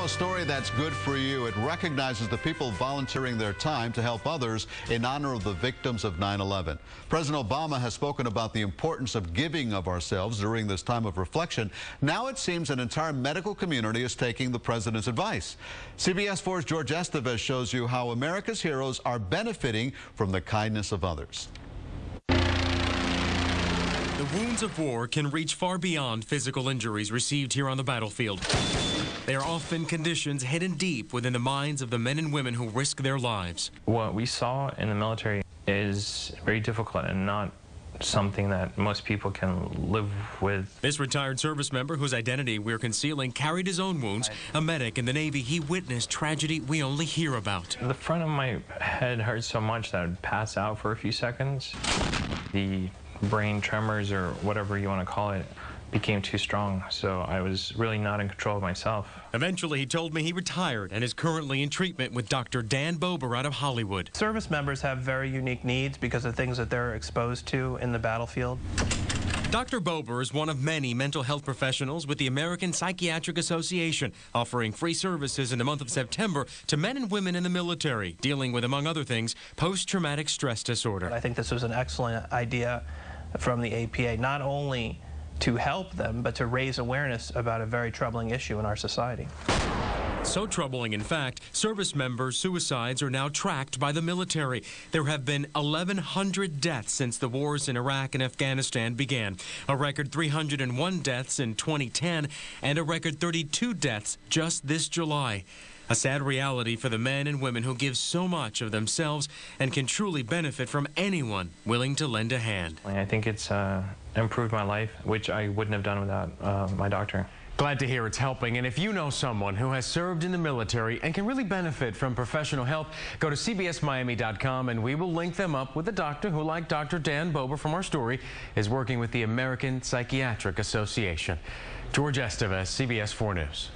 A story that's good for you. It recognizes the people volunteering their time to help others in honor of the victims of 9/11. President Obama has spoken about the importance of giving of ourselves during this time of reflection. Now it seems an entire medical community is taking the president's advice. CBS 4's George Estevez shows you how America's heroes are benefiting from the kindness of others. The wounds of war can reach far beyond physical injuries received here on the battlefield. They are often conditions hidden deep within the minds of the men and women who risk their lives. What we saw in the military is very difficult and not something that most people can live with. This retired service member, whose identity we're concealing, carried his own wounds. A medic in the Navy, he witnessed tragedy we only hear about. The front of my head hurt so much that I'd pass out for a few seconds. The brain tremors, or whatever you want to call it, became too strong, so I was really not in control of myself. Eventually, he told me he retired and is currently in treatment with Dr. Dan Bober out of Hollywood. Service members have very unique needs because of things that they're exposed to in the battlefield. Dr. Bober is one of many mental health professionals with the American Psychiatric Association, offering free services in the month of September to men and women in the military, dealing with, among other things, post-traumatic stress disorder. I think this was an excellent idea from the APA, not only to help them, but to raise awareness about a very troubling issue in our society. So troubling, in fact, service members' suicides are now tracked by the military. There have been 1,100 deaths since the wars in Iraq and Afghanistan began. A record 301 deaths in 2010 and a record 32 deaths just this July. A sad reality for the men and women who give so much of themselves and can truly benefit from anyone willing to lend a hand. I think it's improved my life, which I wouldn't have done without my doctor. Glad to hear it's helping. And if you know someone who has served in the military and can really benefit from professional help, go to cbsmiami.com and we will link them up with a doctor who, like Dr. Dan Bober from our story, is working with the American Psychiatric Association. George Estevez, CBS 4 News.